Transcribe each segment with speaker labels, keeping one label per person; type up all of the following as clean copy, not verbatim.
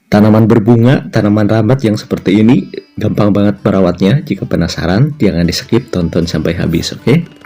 Speaker 1: Tanaman berbunga, tanaman rambat yang seperti ini gampang banget merawatnya. Jika penasaran, jangan di skip, tonton sampai habis, oke?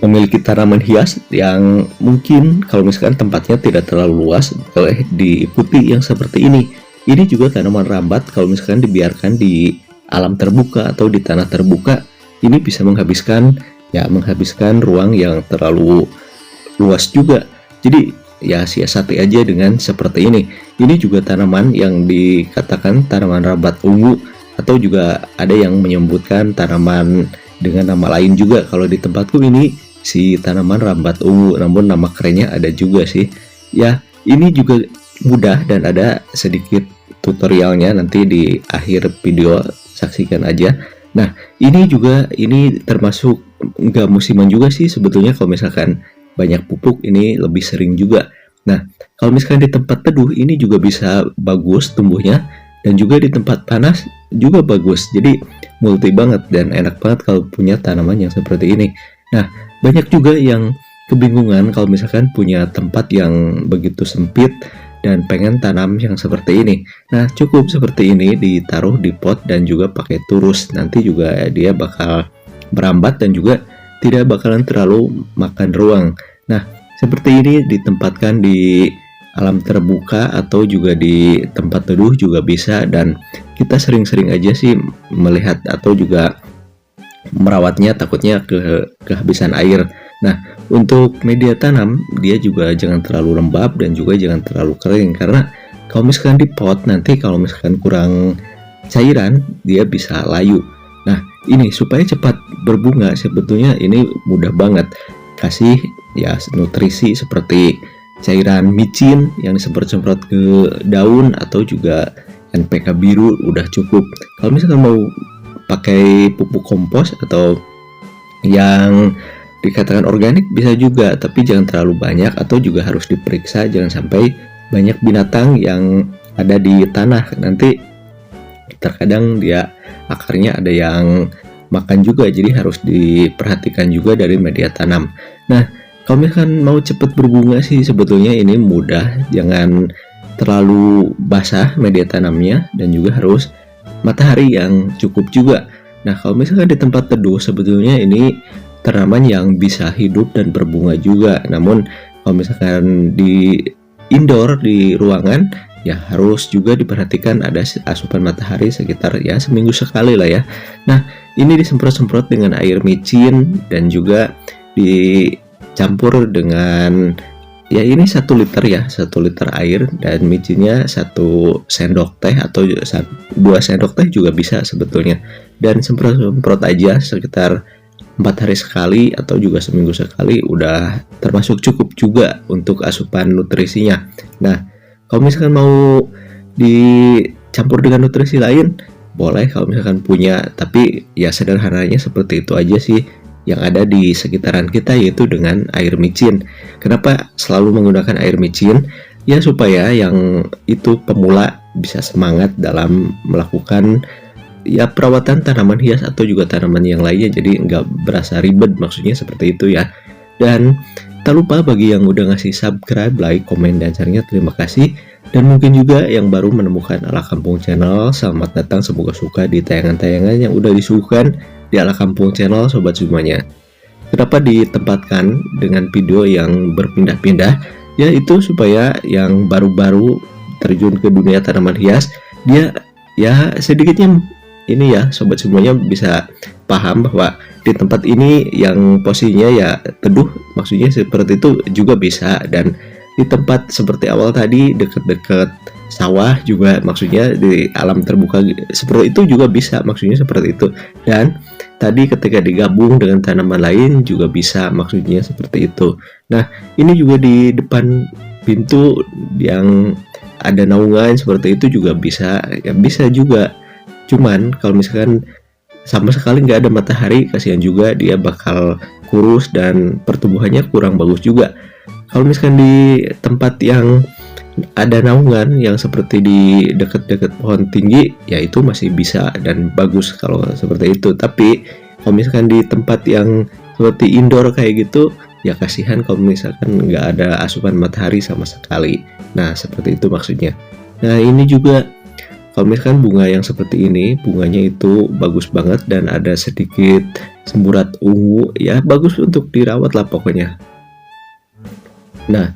Speaker 1: Memiliki tanaman hias yang mungkin kalau misalkan tempatnya tidak terlalu luas, boleh diikuti yang seperti ini. Ini juga tanaman rambat kalau misalkan dibiarkan di alam terbuka atau di tanah terbuka, ini bisa menghabiskan ruang yang terlalu luas juga. Jadi ya siasati aja dengan seperti ini. Ini juga tanaman yang dikatakan tanaman rambat ungu, atau juga ada yang menyebutkan tanaman dengan nama lain juga. Kalau di tempatku ini si tanaman rambat ungu, namun nama kerennya ada juga sih. Ya, ini juga mudah dan ada sedikit tutorialnya nanti di akhir video, saksikan aja. Nah, ini termasuk nggak musiman juga sih sebetulnya. Kalau misalkan banyak pupuk, ini lebih sering juga. Nah, kalau misalkan di tempat teduh, ini juga bisa bagus tumbuhnya, dan juga di tempat panas juga bagus. Jadi multi banget dan enak banget kalau punya tanaman yang seperti ini. Nah, banyak juga yang kebingungan kalau misalkan punya tempat yang begitu sempit dan pengen tanam yang seperti ini. Nah, cukup seperti ini ditaruh di pot dan juga pakai turus. Nanti juga dia bakal merambat dan juga tidak bakalan terlalu makan ruang. Nah, seperti ini ditempatkan di alam terbuka atau juga di tempat teduh juga bisa, dan kita sering-sering aja sih melihat atau juga merawatnya, takutnya kehabisan air. Nah, untuk media tanam dia juga jangan terlalu lembab dan juga jangan terlalu kering, karena kalau misalkan di pot nanti kalau misalkan kurang cairan dia bisa layu. Nah, ini supaya cepat berbunga sebetulnya ini mudah banget. Kasih ya nutrisi seperti cairan micin yang disemprot-semprot ke daun atau juga NPK biru udah cukup. Kalau misalkan mau pakai pupuk kompos atau yang dikatakan organik bisa juga, tapi jangan terlalu banyak atau juga harus diperiksa jangan sampai banyak binatang yang ada di tanah. Nanti terkadang dia akarnya ada yang makan juga, jadi harus diperhatikan juga dari media tanam. Nah, kalau misalkan mau cepat berbunga sih sebetulnya ini mudah, jangan terlalu basah media tanamnya dan juga harus matahari yang cukup juga. Nah, kalau misalkan di tempat teduh sebetulnya ini tanaman yang bisa hidup dan berbunga juga. Namun kalau misalkan di indoor, di ruangan, ya harus juga diperhatikan ada asupan matahari sekitar ya seminggu sekali lah ya. Nah, ini disemprot-semprot dengan air micin dan juga dicampur dengan ya ini 1 liter ya, 1 liter air, dan micinnya 1 sendok teh atau 2 sendok teh juga bisa sebetulnya. Dan semprot-semprot aja sekitar 4 hari sekali atau juga seminggu sekali udah termasuk cukup juga untuk asupan nutrisinya. Nah, kalau misalkan mau dicampur dengan nutrisi lain boleh kalau misalkan punya, tapi ya sederhananya seperti itu aja sih yang ada di sekitaran kita, yaitu dengan air micin. Kenapa selalu menggunakan air micin? Ya supaya yang itu pemula bisa semangat dalam melakukan ya perawatan tanaman hias atau juga tanaman yang lainnya, jadi nggak berasa ribet, maksudnya seperti itu ya. Dan tak lupa bagi yang udah ngasih subscribe, like, komen, dan share-nya terima kasih. Dan mungkin juga yang baru menemukan Ala Kampung Channel, selamat datang, semoga suka di tayangan-tayangan yang udah disuguhkan di Ala Kampung Channel sobat semuanya. Kenapa ditempatkan dengan video yang berpindah-pindah? Ya itu supaya yang baru-baru terjun ke dunia tanaman hias, dia ya sedikitnya ini ya sobat semuanya bisa paham bahwa di tempat ini yang posisinya ya teduh, maksudnya seperti itu juga bisa. Dan di tempat seperti awal tadi dekat-dekat sawah juga, maksudnya di alam terbuka seperti itu juga bisa, maksudnya seperti itu. Dan tadi ketika digabung dengan tanaman lain juga bisa, maksudnya seperti itu. Nah, ini juga di depan pintu yang ada naungan seperti itu juga bisa, ya bisa juga. Cuman kalau misalkan sama sekali nggak ada matahari, kasihan juga, dia bakal kurus dan pertumbuhannya kurang bagus juga. Kalau misalkan di tempat yang ada naungan yang seperti di dekat-dekat pohon tinggi, ya itu masih bisa dan bagus kalau seperti itu. Tapi kalau misalkan di tempat yang seperti indoor kayak gitu, ya kasihan kalau misalkan nggak ada asupan matahari sama sekali. Nah seperti itu maksudnya. Nah ini juga kalau misalkan bunga yang seperti ini, bunganya itu bagus banget dan ada sedikit semburat ungu, ya bagus untuk dirawat lah pokoknya. Nah,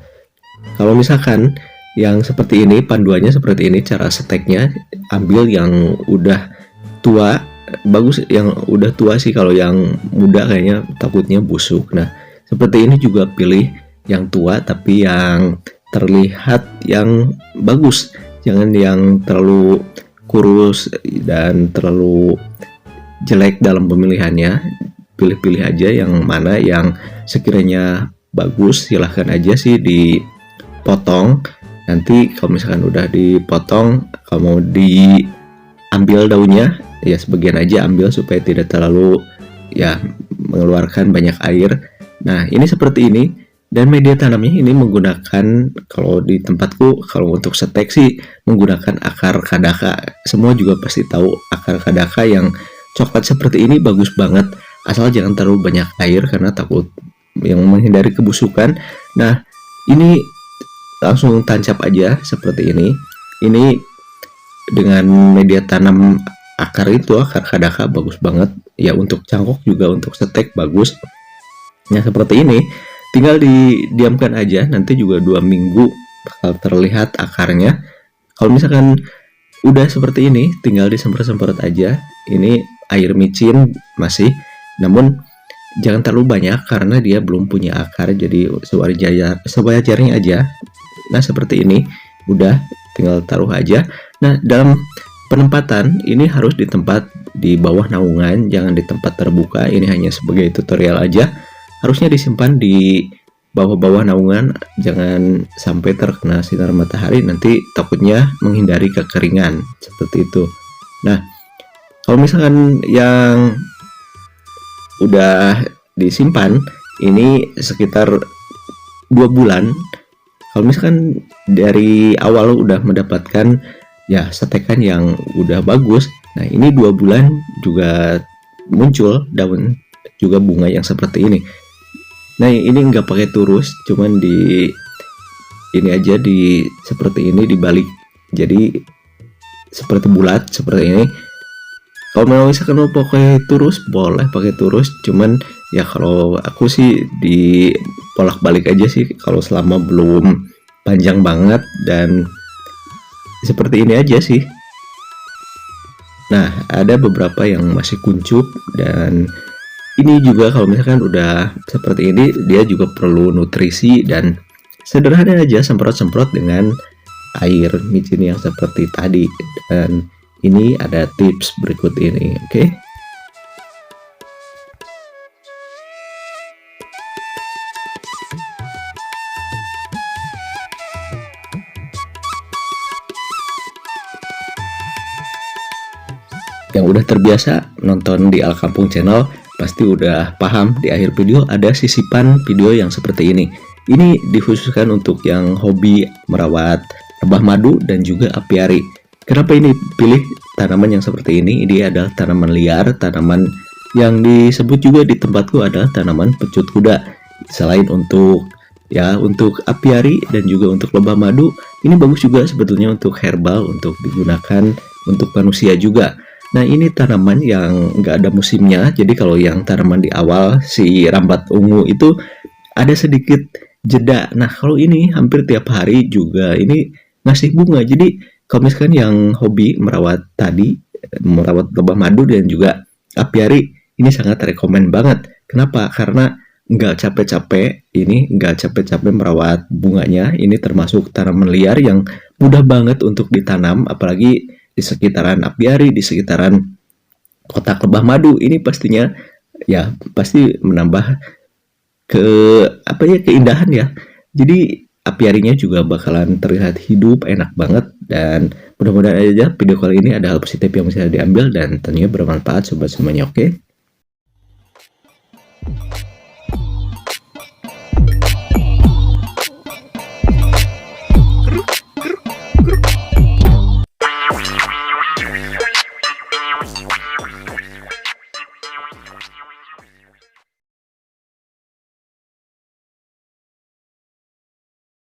Speaker 1: kalau misalkan yang seperti ini, panduannya seperti ini, cara seteknya, ambil yang udah tua, bagus yang udah tua sih, kalau yang muda kayaknya takutnya busuk. Nah, seperti ini juga pilih yang tua tapi yang terlihat yang bagus, jangan yang terlalu kurus dan terlalu jelek dalam pemilihannya. Pilih-pilih aja yang mana yang sekiranya bagus, silahkan aja sih dipotong. Nanti kalau misalkan udah dipotong, kalau mau diambil daunnya, ya sebagian aja ambil supaya tidak terlalu ya mengeluarkan banyak air. Nah ini seperti ini. Dan media tanamnya ini menggunakan, kalau di tempatku kalau untuk setek sih menggunakan akar kadaka. Semua juga pasti tahu akar kadaka yang coklat seperti ini bagus banget, asal jangan terlalu banyak air karena takut yang menghindari kebusukan. Nah ini langsung tancap aja seperti ini. Ini dengan media tanam akar itu, akar kadaka bagus banget ya, untuk cangkok juga untuk setek bagus. Nah seperti ini tinggal didiamkan aja, nanti juga 2 minggu bakal terlihat akarnya. Kalau misalkan udah seperti ini, tinggal disemprot-semprot aja. Ini air micin masih, namun jangan terlalu banyak karena dia belum punya akar, jadi sewajarnya aja. Nah seperti ini, udah tinggal taruh aja. Nah dalam penempatan ini harus di tempat di bawah naungan, jangan di tempat terbuka. Ini hanya sebagai tutorial aja. Harusnya disimpan di bawah-bawah naungan, jangan sampai terkena sinar matahari, nanti takutnya menghindari kekeringan seperti itu. Nah kalau misalkan yang udah disimpan ini sekitar 2 bulan, kalau misalkan dari awal udah mendapatkan ya setekan yang udah bagus, nah ini 2 bulan juga muncul daun juga bunga yang seperti ini. Nah ini nggak pakai turus, cuman di ini aja, di seperti ini dibalik, jadi seperti bulat seperti ini. Kalau mau misalkan mau pakai turus boleh pakai turus, cuman ya kalau aku sih di bolak-balik aja sih kalau selama belum panjang banget, dan seperti ini aja sih. Nah ada beberapa yang masih kuncup, dan ini juga kalau misalkan udah seperti ini dia juga perlu nutrisi, dan sederhana aja semprot-semprot dengan air micin yang seperti tadi. Dan ini ada tips berikut ini, oke? Yang udah terbiasa nonton di Al Kampung Channel pasti udah paham, di akhir video ada sisipan video yang seperti ini. Ini dikhususkan untuk yang hobi merawat lebah madu dan juga apiari. Kenapa ini pilih tanaman yang seperti ini? Ini adalah tanaman liar, tanaman yang disebut juga di tempatku adalah tanaman pecut kuda. Selain untuk untuk apiari dan juga untuk lebah madu, ini bagus juga sebetulnya untuk herbal, untuk digunakan untuk manusia juga. Nah ini tanaman yang nggak ada musimnya, jadi kalau yang tanaman di awal si rambat ungu itu ada sedikit jeda. Nah, kalau ini hampir tiap hari juga ini ngasih bunga. Jadi, kalau misalkan yang hobi merawat tadi, merawat lebah madu dan juga apiari, ini sangat rekomen banget. Kenapa? Karena nggak capek-capek, ini nggak capek-capek merawat bunganya. Ini termasuk tanaman liar yang mudah banget untuk ditanam, apalagi di sekitaran apiari, di sekitaran kotak lebah madu. Ini pastinya ya pasti menambah ke apa ya, keindahan ya. Jadi apiarinya juga bakalan terlihat hidup, enak banget, dan mudah-mudahan aja video kali ini ada hal positif yang bisa diambil dan tentunya bermanfaat sobat semuanya, oke?